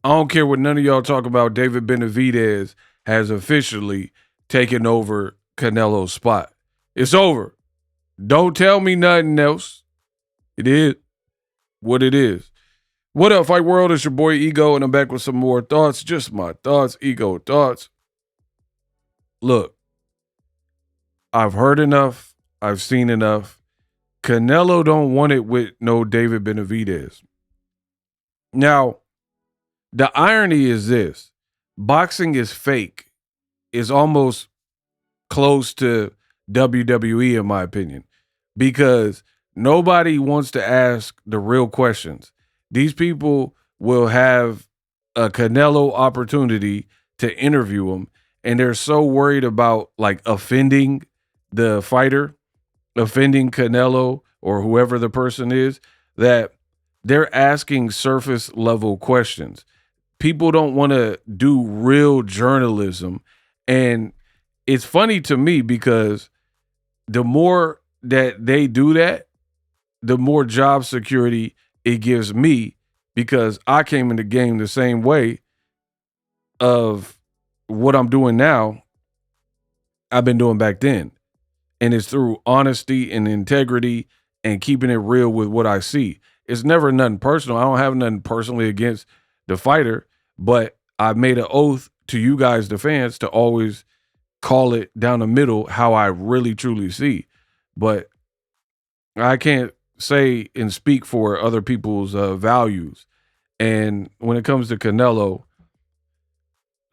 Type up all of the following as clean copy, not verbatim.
I don't care what none of y'all talk about. David Benavidez has officially taken over Canelo's spot. It's over. Don't tell me nothing else. It is what it is. What up, Fight World? It's your boy Ego, and I'm back with some more thoughts. Just my thoughts, Ego thoughts. Look, I've heard enough. I've seen enough. Canelo don't want it with no David Benavidez. Now, the irony is this. Boxing is fake. It's almost close to WWE, in my opinion, because nobody wants to ask the real questions. These people will have a Canelo opportunity to interview him, and they're so worried about like offending the fighter, offending Canelo or whoever the person is, that they're asking surface level questions. People don't want to do real journalism. And it's funny to me because the more that they do that, the more job security it gives me, because I came in the game the same way of what I'm doing now, I've been doing back then. And it's through honesty and integrity and keeping it real with what I see. It's never nothing personal. I don't have nothing personally against the fighter, but I made an oath to you guys, the fans, to always call it down the middle how I really truly see. But I can't say and speak for other people's values. And when it comes to Canelo,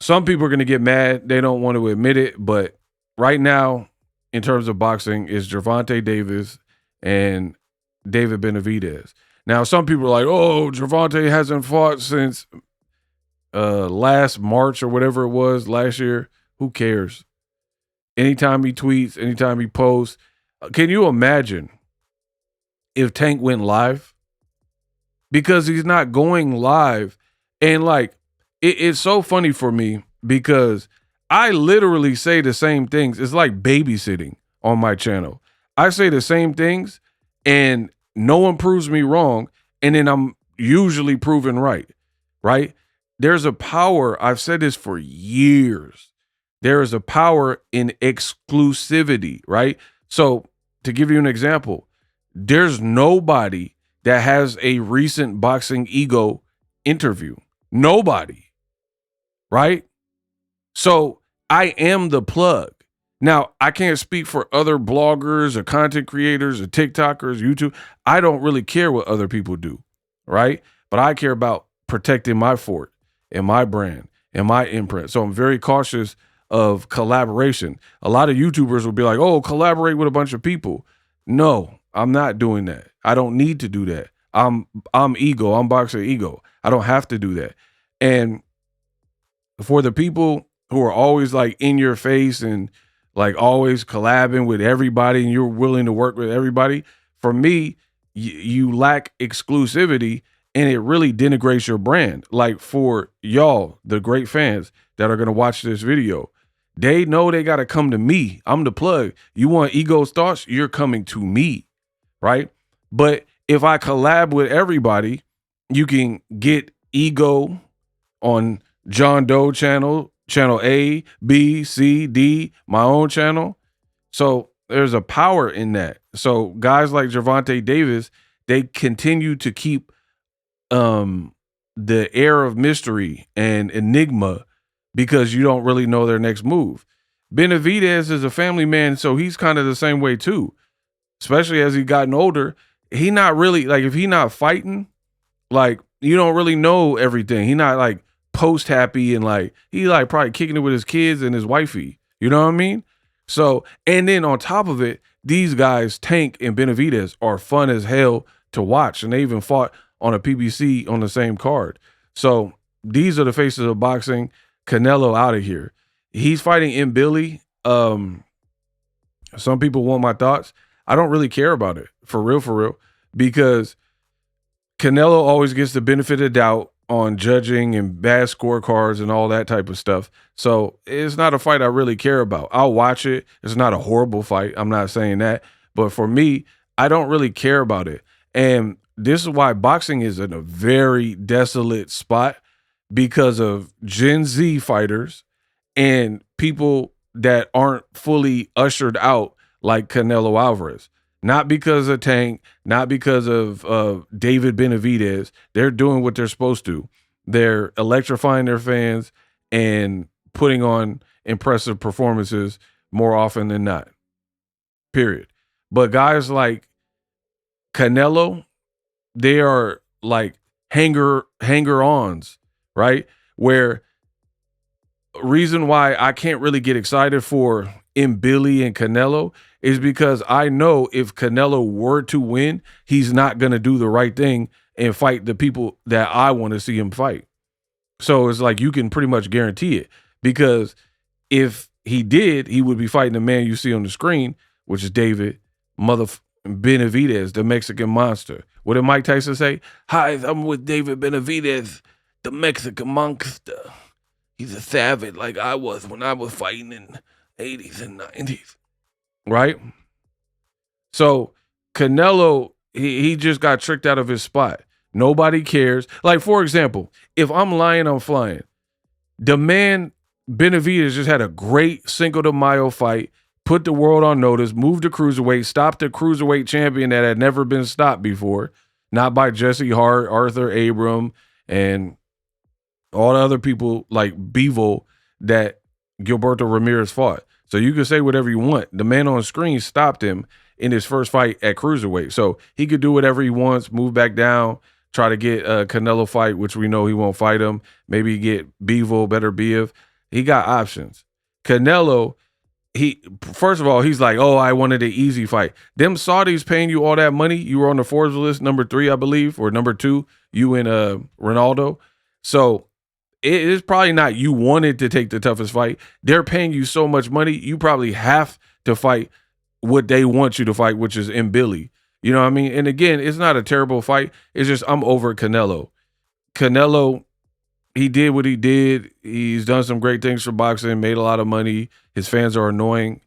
some people are going to get mad. They don't want to admit it. But right now, in terms of boxing, is Gervonta Davis and David Benavidez. Now, some people are like, oh, Gervonta hasn't fought since last March or whatever it was last year. Who cares? Anytime he tweets, anytime he posts. Can you imagine if Tank went live? Because he's not going live. And like, it's so funny for me because I literally say the same things. It's like babysitting on my channel. I say the same things and no one proves me wrong. And then I'm usually proven right, right? There's a power. I've said this for years. There is a power in exclusivity, right? So to give you an example, there's nobody that has a recent Boxingego interview. Nobody, right? So I am the plug. Now, I can't speak for other bloggers or content creators or TikTokers, YouTube. I don't really care what other people do, right? But I care about protecting my fort and my brand and my imprint. So I'm very cautious of collaboration. A lot of YouTubers will be like, oh, collaborate with a bunch of people. No, I'm not doing that. I don't need to do that. I'm Ego. I'm Boxingego. I don't have to do that. And for the people who are always like in your face and like always collabing with everybody and you're willing to work with everybody, for me, you lack exclusivity and it really denigrates your brand. Like for y'all, the great fans that are going to watch this video, they know they got to come to me. I'm the plug. You want Ego's thoughts? You're coming to me, right? But if I collab with everybody, you can get Ego on John Doe channel A, B, C, D, my own channel. So there's a power in that. So guys like Gervonta Davis, they continue to keep the air of mystery and enigma because you don't really know their next move. Benavidez is a family man, so he's kind of the same way too. Especially as he gotten older, he not really like if he not fighting, like you don't really know everything. He not like post happy and like he like probably kicking it with his kids and his wifey. You know what I mean? So and then on top of it, these guys Tank and Benavidez are fun as hell to watch, and they even fought on a PBC on the same card. So these are the faces of boxing. Canelo out of here. He's fighting in Billy. Some people want my thoughts. I don't really care about it for real, because Canelo always gets the benefit of the doubt on judging and bad scorecards and all that type of stuff. So it's not a fight I really care about. I'll watch it. It's not a horrible fight. I'm not saying that. But for me, I don't really care about it. And this is why boxing is in a very desolate spot, because of Gen Z fighters and people that aren't fully ushered out like Canelo Alvarez. Not because of Tank, not because of David Benavidez. They're doing what they're supposed to. They're electrifying their fans and putting on impressive performances more often than not. Period. But guys like Canelo, they are like hanger-ons, right? Where reason why I can't really get excited for Billy and Canelo is because I know if Canelo were to win, he's not going to do the right thing and fight the people that I want to see him fight. So it's like you can pretty much guarantee it, because if he did, he would be fighting the man you see on the screen, which is David Benavidez, the Mexican monster. What did Mike Tyson say? Hi, I'm with David Benavidez, the Mexican monster. He's a savage like I was when I was fighting in the 80s and 90s. Right? So Canelo, he just got tricked out of his spot. Nobody cares. Like, for example, if I'm lying, I'm flying. The man Benavidez just had a great Cinco de Mayo fight, put the world on notice, moved to cruiserweight, stopped the cruiserweight champion that had never been stopped before, not by Jesse Hart, Arthur Abram, and all the other people like Bevo that Gilberto Ramirez fought. So you can say whatever you want. The man on screen stopped him in his first fight at cruiserweight. So he could do whatever he wants, move back down, try to get a Canelo fight, which we know he won't fight him. Maybe get Bevo, better Biev. He got options. Canelo, first of all, he's like, oh, I wanted an easy fight. Them Saudis paying you all that money. You were on the Forbes list, number 3, I believe, or number 2, you and Ronaldo. So it is probably not you wanted to take the toughest fight. They're paying you so much money, you probably have to fight what they want you to fight, which is Billy. You know what I mean? And again, it's not a terrible fight. It's just I'm over Canelo. Canelo, he did what he did. He's done some great things for boxing, made a lot of money. His fans are annoying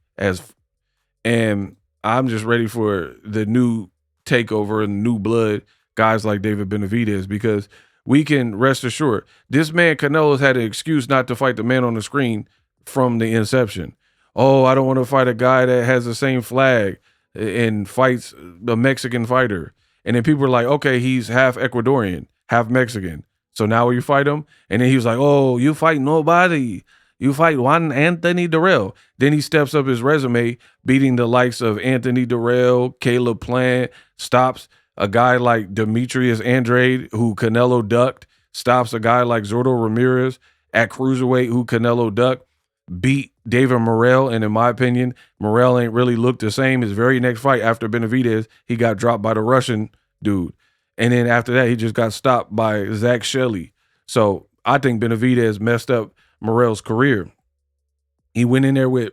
and I'm just ready for the new takeover and new blood, guys like David Benavidez, because we can rest assured this man Canelo's had an excuse not to fight the man on the screen from the inception. Oh, I don't want to fight a guy that has the same flag and fights a Mexican fighter. And then people are like, okay, he's half Ecuadorian, half Mexican. So now you fight him? And then he was like, oh, you fight nobody. You fight Juan Anthony Durrell. Then he steps up his resume, beating the likes of Anthony Durrell, Caleb Plant, stops a guy like Demetrius Andrade, who Canelo ducked, stops a guy like Zordo Ramirez at cruiserweight, who Canelo ducked, beat David Morrell, and in my opinion, Morrell ain't really looked the same. His very next fight after Benavidez, he got dropped by the Russian dude. And then after that, he just got stopped by Zach Shelley. So I think Benavidez messed up Morrell's career. He went in there and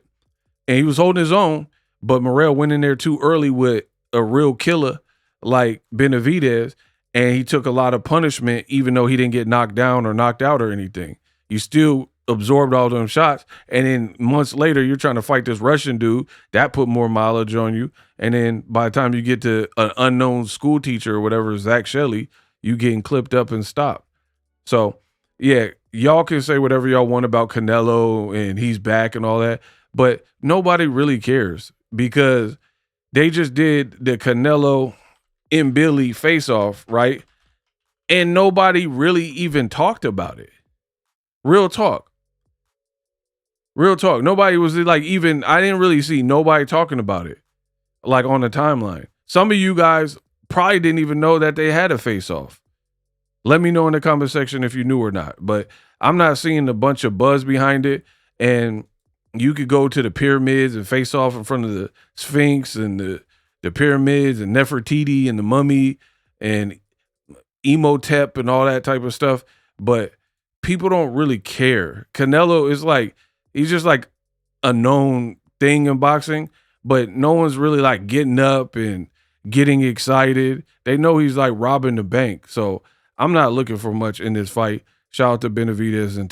he was holding his own, but Morrell went in there too early with a real killer like Benavidez, and he took a lot of punishment even though he didn't get knocked down or knocked out or anything. You still absorbed all them shots, and then months later you're trying to fight this Russian dude that put more mileage on you, and then by the time you get to an unknown school teacher or whatever, Zach Shelley, you getting clipped up and stopped. So yeah, y'all can say whatever y'all want about Canelo and he's back and all that, but nobody really cares because they just did the Canelo and Billy face-off, right? And nobody really even talked about it. Real talk. Real talk. Nobody was like even, I didn't really see nobody talking about it like on the timeline. Some of you guys probably didn't even know that they had a face-off. Let me know in the comment section if you knew or not. But I'm not seeing a bunch of buzz behind it. And you could go to the pyramids and face off in front of the Sphinx and the pyramids and Nefertiti and the mummy and Imhotep and all that type of stuff. But people don't really care. Canelo is like, he's just like a known thing in boxing, but no one's really like getting up and getting excited. They know he's like robbing the bank. So I'm not looking for much in this fight. Shout out to Benavidez and